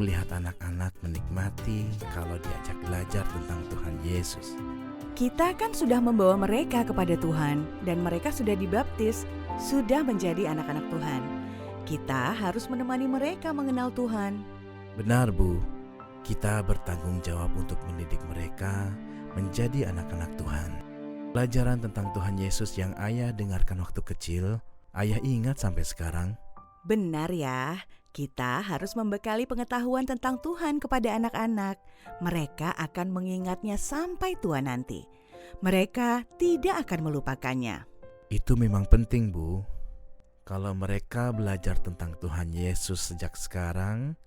melihat anak-anak menikmati kalau diajak belajar tentang Tuhan Yesus. Kita kan sudah membawa mereka kepada Tuhan dan mereka sudah dibaptis, sudah menjadi anak-anak Tuhan. Kita harus menemani mereka mengenal Tuhan. Benar, Bu. Kita bertanggung jawab untuk mendidik mereka menjadi anak-anak Tuhan. Pelajaran tentang Tuhan Yesus yang ayah dengarkan waktu kecil, ayah ingat sampai sekarang. Benar ya, kita harus membekali pengetahuan tentang Tuhan kepada anak-anak. Mereka akan mengingatnya sampai tua nanti. Mereka tidak akan melupakannya. Itu memang penting, Bu. Kalau mereka belajar tentang Tuhan Yesus sejak sekarang,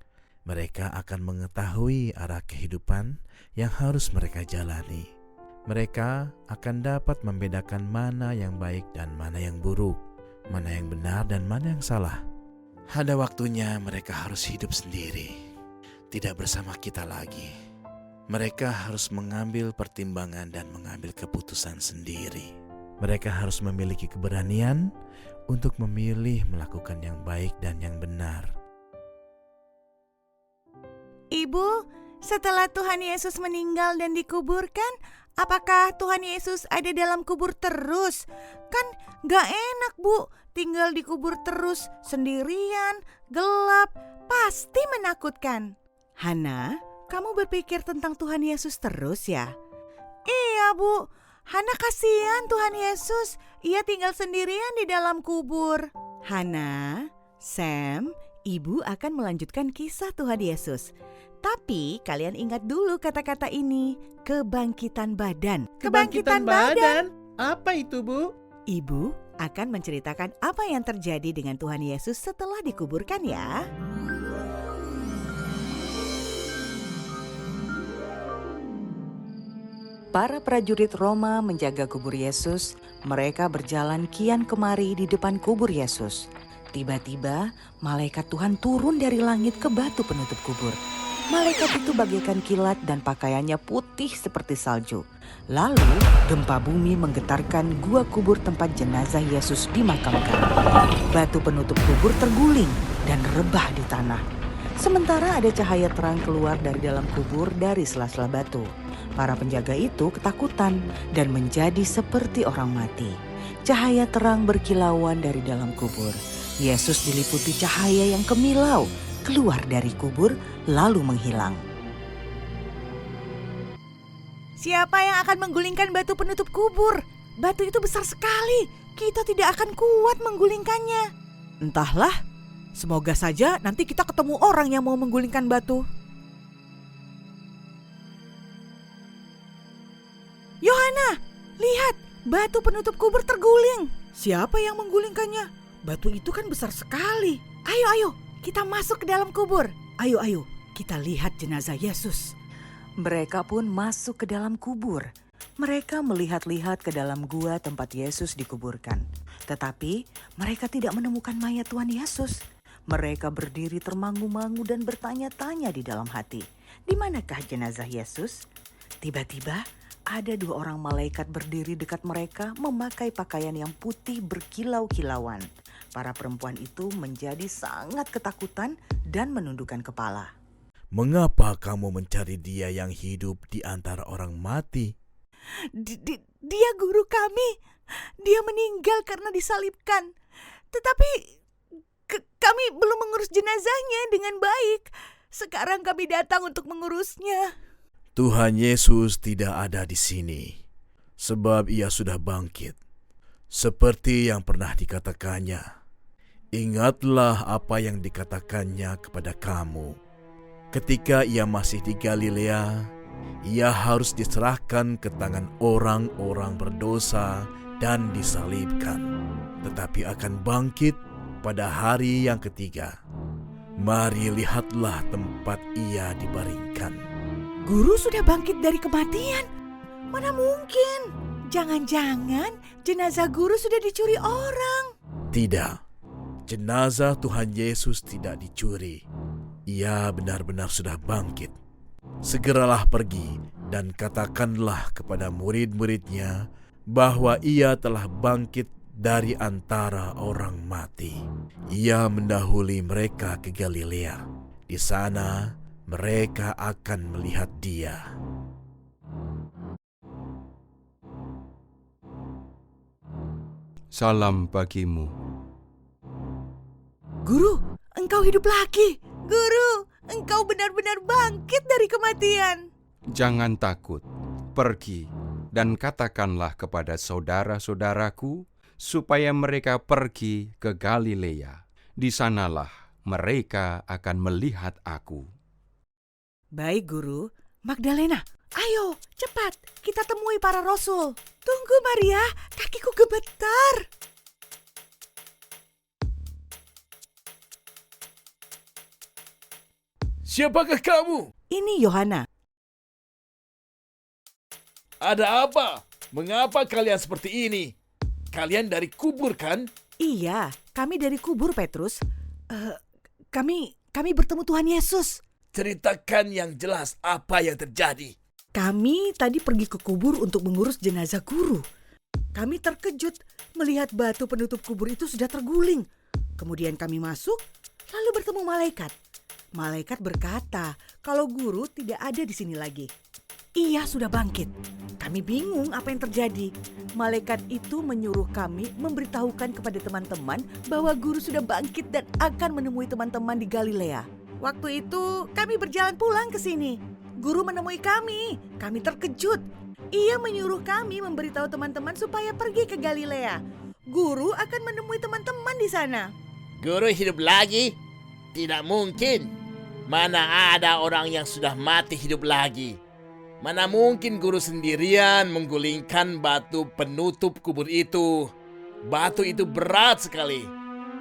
mereka akan mengetahui arah kehidupan yang harus mereka jalani. Mereka akan dapat membedakan mana yang baik dan mana yang buruk, mana yang benar dan mana yang salah. Ada waktunya mereka harus hidup sendiri, tidak bersama kita lagi. Mereka harus mengambil pertimbangan dan mengambil keputusan sendiri. Mereka harus memiliki keberanian untuk memilih melakukan yang baik dan yang benar. Ibu, setelah Tuhan Yesus meninggal dan dikuburkan, apakah Tuhan Yesus ada dalam kubur terus? Kan gak enak, Bu, tinggal dikubur terus sendirian, gelap, pasti menakutkan. Hana, kamu berpikir tentang Tuhan Yesus terus ya? Iya, Bu. Hana kasihan Tuhan Yesus, ia tinggal sendirian di dalam kubur. Hana, Sam, Ibu akan melanjutkan kisah Tuhan Yesus. Tapi kalian ingat dulu kata-kata ini, kebangkitan badan. Kebangkitan badan? Apa itu, Bu? Ibu akan menceritakan apa yang terjadi dengan Tuhan Yesus setelah dikuburkan ya. Para prajurit Roma menjaga kubur Yesus. Mereka berjalan kian kemari di depan kubur Yesus. Tiba-tiba malaikat Tuhan turun dari langit ke batu penutup kubur. Malaikat itu bagaikan kilat dan pakaiannya putih seperti salju. Lalu gempa bumi menggetarkan gua kubur tempat jenazah Yesus dimakamkan. Batu penutup kubur terguling dan rebah di tanah. Sementara ada cahaya terang keluar dari dalam kubur dari sela-sela batu. Para penjaga itu ketakutan dan menjadi seperti orang mati. Cahaya terang berkilauan dari dalam kubur. Yesus diliputi cahaya yang kemilau, keluar dari kubur lalu menghilang. Siapa yang akan menggulingkan batu penutup kubur? Batu itu besar sekali, kita tidak akan kuat menggulingkannya. Entahlah, semoga saja nanti kita ketemu orang yang mau menggulingkan batu. Yohana, lihat, batu penutup kubur terguling. Siapa yang menggulingkannya? Batu itu kan besar sekali. Ayo, kita masuk ke dalam kubur. Ayo, kita lihat jenazah Yesus. Mereka pun masuk ke dalam kubur. Mereka melihat-lihat ke dalam gua tempat Yesus dikuburkan. Tetapi mereka tidak menemukan mayat Tuhan Yesus. Mereka berdiri termangu-mangu dan bertanya-tanya di dalam hati. Di manakah jenazah Yesus? Tiba-tiba ada 2 orang malaikat berdiri dekat mereka memakai pakaian yang putih berkilau-kilauan. Para perempuan itu menjadi sangat ketakutan dan menundukkan kepala. Mengapa kamu mencari dia yang hidup di antara orang mati? Dia guru kami. Dia meninggal karena disalibkan. Tetapi kami belum mengurus jenazahnya dengan baik. Sekarang kami datang untuk mengurusnya. Tuhan Yesus tidak ada di sini, sebab ia sudah bangkit. Seperti yang pernah dikatakannya, ingatlah apa yang dikatakannya kepada kamu. Ketika ia masih di Galilea, ia harus diserahkan ke tangan orang-orang berdosa dan disalibkan, tetapi akan bangkit pada hari yang ketiga. Mari lihatlah tempat ia dibaringkan. Guru sudah bangkit dari kematian? Mana mungkin? Jangan-jangan jenazah guru sudah dicuri orang. Tidak, jenazah Tuhan Yesus tidak dicuri. Ia benar-benar sudah bangkit. Segeralah pergi dan katakanlah kepada murid-muridnya bahwa ia telah bangkit dari antara orang mati. Ia mendahului mereka ke Galilea. Di sana mereka akan melihat Dia. Salam bagimu. Guru, engkau hidup lagi. Guru, engkau benar-benar bangkit dari kematian. Jangan takut, pergi dan katakanlah kepada saudara-saudaraku supaya mereka pergi ke Galilea. Di sanalah mereka akan melihat aku. Baik, Guru. Magdalena, ayo cepat kita temui para rasul. Tunggu, Maria, kakiku gemetar. Siapakah kamu? Ini Yohana. Ada apa? Mengapa kalian seperti ini? Kalian dari kubur kan? Iya, kami dari kubur, Petrus. Kami bertemu Tuhan Yesus. Ceritakan yang jelas apa yang terjadi. Kami tadi pergi ke kubur untuk mengurus jenazah guru. Kami terkejut melihat batu penutup kubur itu sudah terguling. Kemudian kami masuk, lalu bertemu malaikat. Malaikat berkata kalau guru tidak ada di sini lagi. Ia sudah bangkit. Kami bingung apa yang terjadi. Malaikat itu menyuruh kami memberitahukan kepada teman-teman bahwa guru sudah bangkit dan akan menemui teman-teman di Galilea. Waktu itu kami berjalan pulang ke sini. Guru menemui kami. Kami terkejut. Ia menyuruh kami memberitahu teman-teman supaya pergi ke Galilea. Guru akan menemui teman-teman di sana. Guru hidup lagi? Tidak mungkin. Mana ada orang yang sudah mati hidup lagi? Mana mungkin guru sendirian menggulingkan batu penutup kubur itu? Batu itu berat sekali.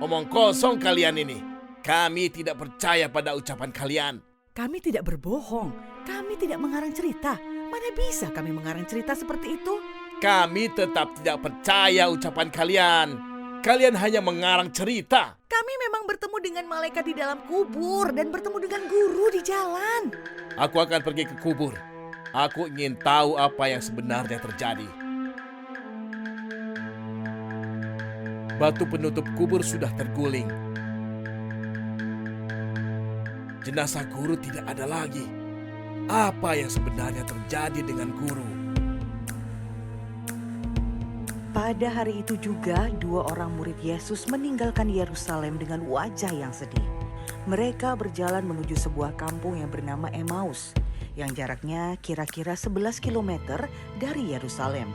Omong kosong kalian ini. Kami tidak percaya pada ucapan kalian. Kami tidak berbohong. Kami tidak mengarang cerita. Mana bisa kami mengarang cerita seperti itu? Kami tetap tidak percaya ucapan kalian. Kalian hanya mengarang cerita. Kami memang bertemu dengan malaikat di dalam kubur dan bertemu dengan guru di jalan. Aku akan pergi ke kubur. Aku ingin tahu apa yang sebenarnya terjadi. Batu penutup kubur sudah terguling. Jenazah guru tidak ada lagi. Apa yang sebenarnya terjadi dengan guru? Pada hari itu juga 2 orang murid Yesus meninggalkan Yerusalem dengan wajah yang sedih. Mereka berjalan menuju sebuah kampung yang bernama Emmaus, yang jaraknya kira-kira 11 km dari Yerusalem.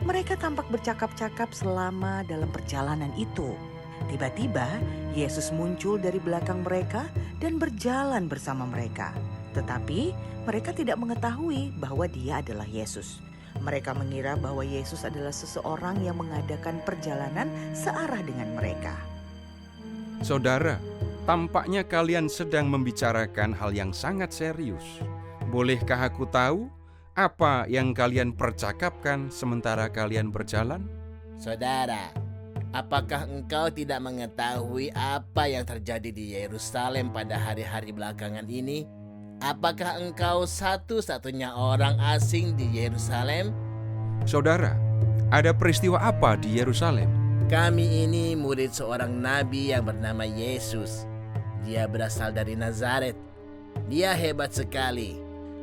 Mereka tampak bercakap-cakap selama dalam perjalanan itu. Tiba-tiba Yesus muncul dari belakang mereka dan berjalan bersama mereka. Tetapi mereka tidak mengetahui bahwa Dia adalah Yesus. Mereka mengira bahwa Yesus adalah seseorang yang mengadakan perjalanan searah dengan mereka. Saudara, tampaknya kalian sedang membicarakan hal yang sangat serius. Bolehkah aku tahu apa yang kalian percakapkan sementara kalian berjalan? Saudara, apakah engkau tidak mengetahui apa yang terjadi di Yerusalem pada hari-hari belakangan ini? Apakah engkau satu-satunya orang asing di Yerusalem? Saudara, ada peristiwa apa di Yerusalem? Kami ini murid seorang nabi yang bernama Yesus. Dia berasal dari Nazaret. Dia hebat sekali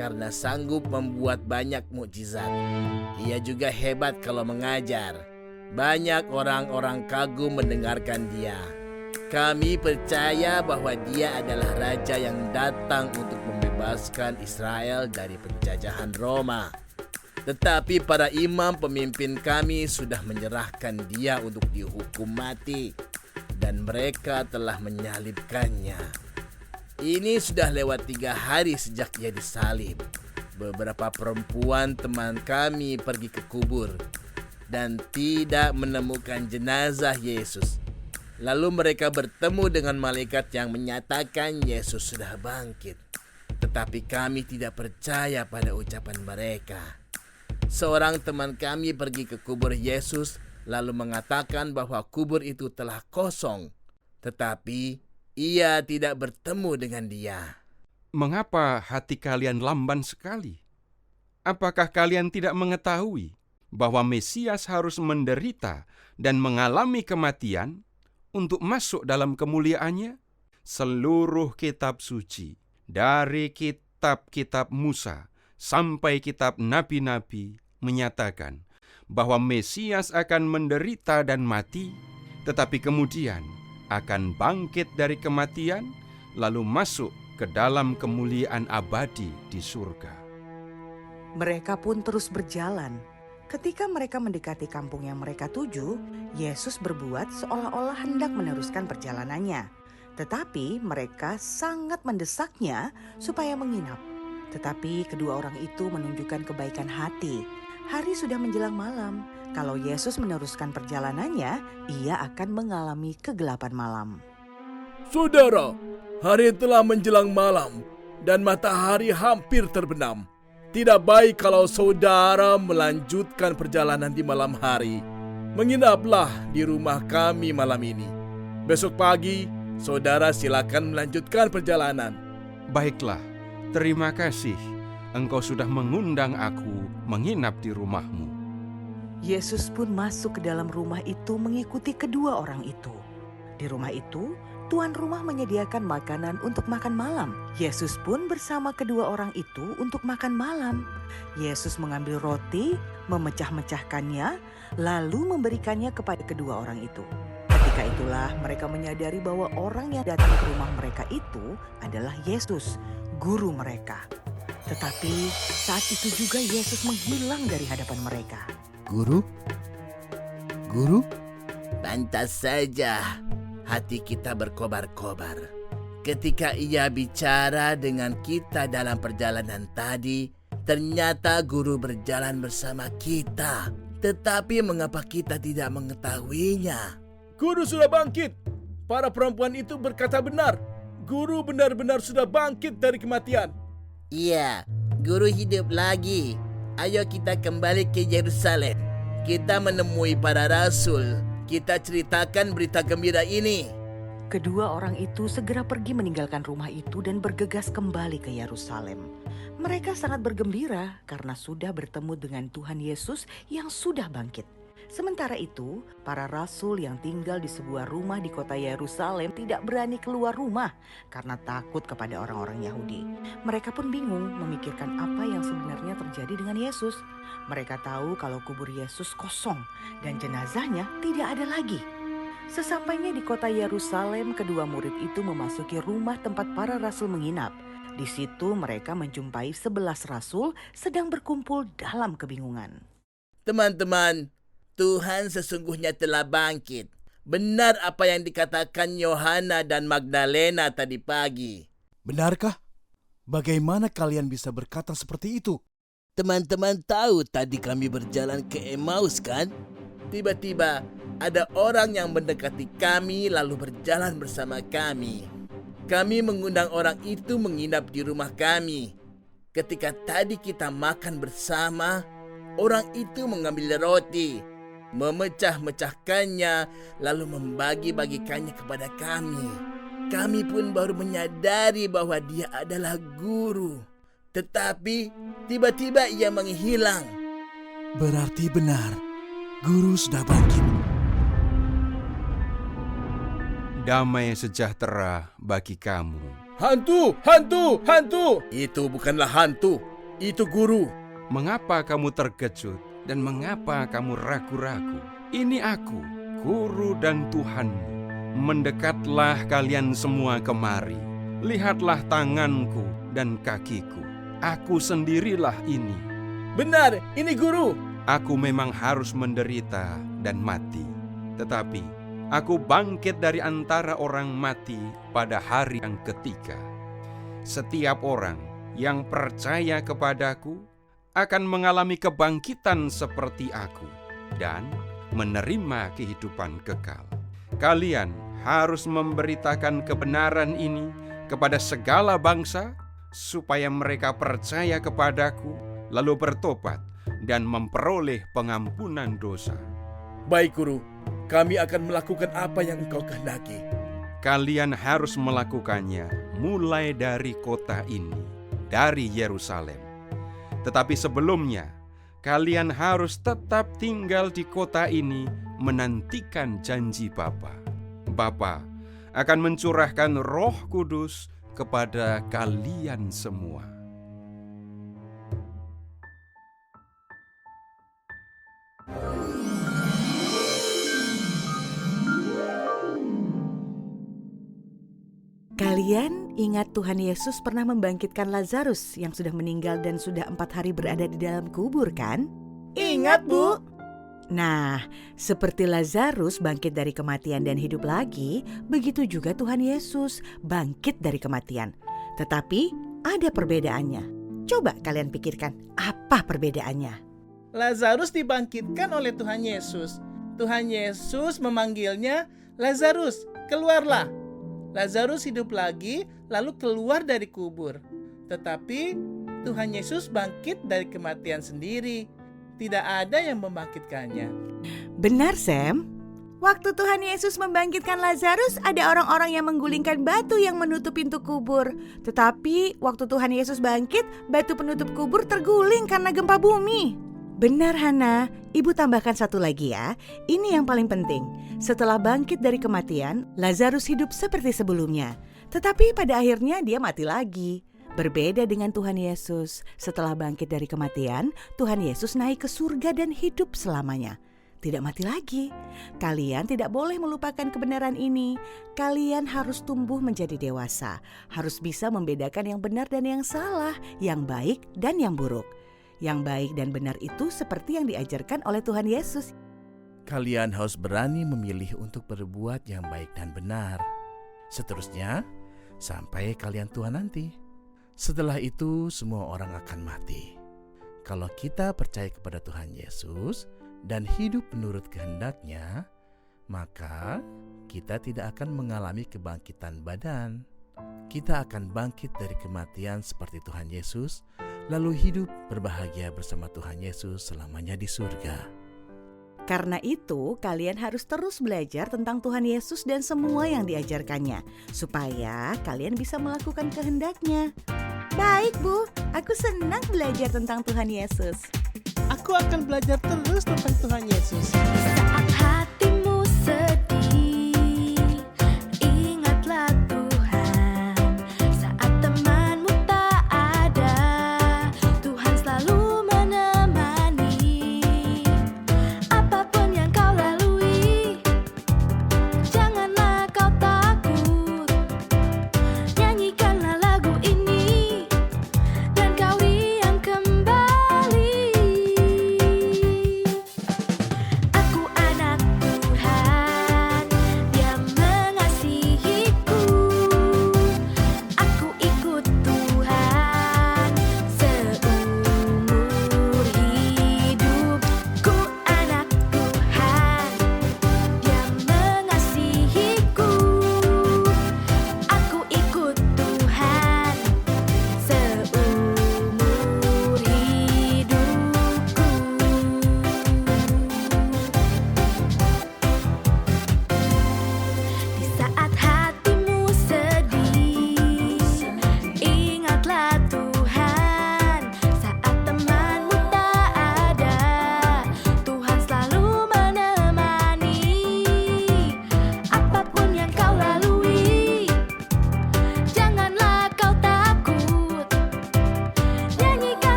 karena sanggup membuat banyak mukjizat. Ia juga hebat kalau mengajar. Banyak orang-orang kagum mendengarkan dia. Kami percaya bahwa dia adalah raja yang datang untuk membebaskan Israel dari penjajahan Roma. Tetapi para imam pemimpin kami sudah menyerahkan dia untuk dihukum mati, dan mereka telah menyalibkannya. Ini sudah lewat 3 hari sejak ia disalib. Beberapa perempuan teman kami pergi ke kubur dan tidak menemukan jenazah Yesus. Lalu mereka bertemu dengan malaikat yang menyatakan Yesus sudah bangkit. Tetapi kami tidak percaya pada ucapan mereka. Seorang teman kami pergi ke kubur Yesus lalu mengatakan bahwa kubur itu telah kosong. Tetapi ia tidak bertemu dengan dia. Mengapa hati kalian lamban sekali? Apakah kalian tidak mengetahui bahwa Mesias harus menderita dan mengalami kematian untuk masuk dalam kemuliaannya? Seluruh kitab suci dari kitab-kitab Musa sampai kitab nabi-nabi menyatakan bahwa Mesias akan menderita dan mati, tetapi kemudian akan bangkit dari kematian, lalu masuk ke dalam kemuliaan abadi di surga. Mereka pun terus berjalan. Ketika mereka mendekati kampung yang mereka tuju, Yesus berbuat seolah-olah hendak meneruskan perjalanannya. Tetapi mereka sangat mendesaknya supaya menginap. Tetapi kedua orang itu menunjukkan kebaikan hati. Hari sudah menjelang malam. Kalau Yesus meneruskan perjalanannya, ia akan mengalami kegelapan malam. Saudara, hari telah menjelang malam dan matahari hampir terbenam. Tidak baik kalau saudara melanjutkan perjalanan di malam hari. Menginaplah di rumah kami malam ini. Besok pagi, saudara silakan melanjutkan perjalanan. Baiklah, terima kasih. Engkau sudah mengundang aku menginap di rumahmu. Yesus pun masuk ke dalam rumah itu mengikuti kedua orang itu. Di rumah itu, tuan rumah menyediakan makanan untuk makan malam. Yesus pun bersama kedua orang itu untuk makan malam. Yesus mengambil roti, memecah-mecahkannya, lalu memberikannya kepada kedua orang itu. Ketika itulah mereka menyadari bahwa orang yang datang ke rumah mereka itu adalah Yesus, guru mereka. Tetapi saat itu juga Yesus menghilang dari hadapan mereka. Guru? Guru? Pantas saja hati kita berkobar-kobar. Ketika ia bicara dengan kita dalam perjalanan tadi, ternyata guru berjalan bersama kita. Tetapi mengapa kita tidak mengetahuinya? Guru sudah bangkit. Para perempuan itu berkata benar. Guru benar-benar sudah bangkit dari kematian. Iya, guru hidup lagi. Ayo kita kembali ke Yerusalem. Kita menemui para rasul. Kita ceritakan berita gembira ini. Kedua orang itu segera pergi meninggalkan rumah itu dan bergegas kembali ke Yerusalem. Mereka sangat bergembira karena sudah bertemu dengan Tuhan Yesus yang sudah bangkit. Sementara itu, para rasul yang tinggal di sebuah rumah di kota Yerusalem tidak berani keluar rumah karena takut kepada orang-orang Yahudi. Mereka pun bingung memikirkan apa yang sebenarnya terjadi dengan Yesus. Mereka tahu kalau kubur Yesus kosong dan jenazahnya tidak ada lagi. Sesampainya di kota Yerusalem, kedua murid itu memasuki rumah tempat para rasul menginap. Di situ mereka menjumpai 11 rasul sedang berkumpul dalam kebingungan. Teman-teman, Tuhan sesungguhnya telah bangkit. Benar apa yang dikatakan Yohana dan Magdalena tadi pagi. Benarkah? Bagaimana kalian bisa berkata seperti itu? Teman-teman tahu tadi kami berjalan ke Emmaus kan? Tiba-tiba ada orang yang mendekati kami lalu berjalan bersama kami. Kami mengundang orang itu menginap di rumah kami. Ketika tadi kita makan bersama, orang itu mengambil roti, memecah-mecahkannya, lalu membagi-bagikannya kepada kami. Kami pun baru menyadari bahwa dia adalah guru. Tetapi tiba-tiba ia menghilang. Berarti benar, guru sudah bangkit. Damai sejahtera bagi kamu. Hantu, hantu, hantu! Itu bukanlah hantu, itu guru. Mengapa kamu terkejut dan mengapa kamu ragu-ragu? Ini aku, Guru dan Tuhanmu. Mendekatlah kalian semua kemari. Lihatlah tanganku dan kakiku. Aku sendirilah ini. Benar, ini guru. Aku memang harus menderita dan mati. Tetapi aku bangkit dari antara orang mati pada hari yang ketiga. Setiap orang yang percaya kepadaku akan mengalami kebangkitan seperti aku dan menerima kehidupan kekal. Kalian harus memberitakan kebenaran ini kepada segala bangsa supaya mereka percaya kepadaku lalu bertobat dan memperoleh pengampunan dosa. Baik guru, kami akan melakukan apa yang engkau kehendaki. Kalian harus melakukannya mulai dari kota ini, dari Yerusalem. Tetapi sebelumnya, kalian harus tetap tinggal di kota ini menantikan janji Bapa. Bapa akan mencurahkan Roh Kudus kepada kalian semua. Kalian ingat Tuhan Yesus pernah membangkitkan Lazarus yang sudah meninggal dan sudah 4 hari berada di dalam kubur, kan? Ingat, Bu. Nah, seperti Lazarus bangkit dari kematian dan hidup lagi, begitu juga Tuhan Yesus bangkit dari kematian. Tetapi ada perbedaannya. Coba kalian pikirkan, apa perbedaannya? Lazarus dibangkitkan oleh Tuhan Yesus. Tuhan Yesus memanggilnya, "Lazarus, keluarlah." Lazarus hidup lagi, lalu keluar dari kubur. Tetapi Tuhan Yesus bangkit dari kematian sendiri. Tidak ada yang membangkitkannya. Benar, Sam. Waktu Tuhan Yesus membangkitkan Lazarus, ada orang-orang yang menggulingkan batu yang menutup pintu kubur. Tetapi waktu Tuhan Yesus bangkit, batu penutup kubur terguling karena gempa bumi. Benar, Hana. Ibu tambahkan satu lagi ya. Ini yang paling penting. Setelah bangkit dari kematian, Lazarus hidup seperti sebelumnya. Tetapi pada akhirnya dia mati lagi. Berbeda dengan Tuhan Yesus. Setelah bangkit dari kematian, Tuhan Yesus naik ke surga dan hidup selamanya. Tidak mati lagi. Kalian tidak boleh melupakan kebenaran ini. Kalian harus tumbuh menjadi dewasa. Harus bisa membedakan yang benar dan yang salah, yang baik dan yang buruk. Yang baik dan benar itu seperti yang diajarkan oleh Tuhan Yesus. Kalian harus berani memilih untuk berbuat yang baik dan benar. Seterusnya, sampai kalian tua nanti. Setelah itu, semua orang akan mati. Kalau kita percaya kepada Tuhan Yesus dan hidup menurut kehendak-Nya, maka kita tidak akan mengalami kebangkitan badan. Kita akan bangkit dari kematian seperti Tuhan Yesus, lalu hidup berbahagia bersama Tuhan Yesus selamanya di surga. Karena itu, kalian harus terus belajar tentang Tuhan Yesus dan semua yang diajarkannya, supaya kalian bisa melakukan kehendak-Nya. Baik, Bu. Aku senang belajar tentang Tuhan Yesus. Aku akan belajar terus tentang Tuhan Yesus. Saat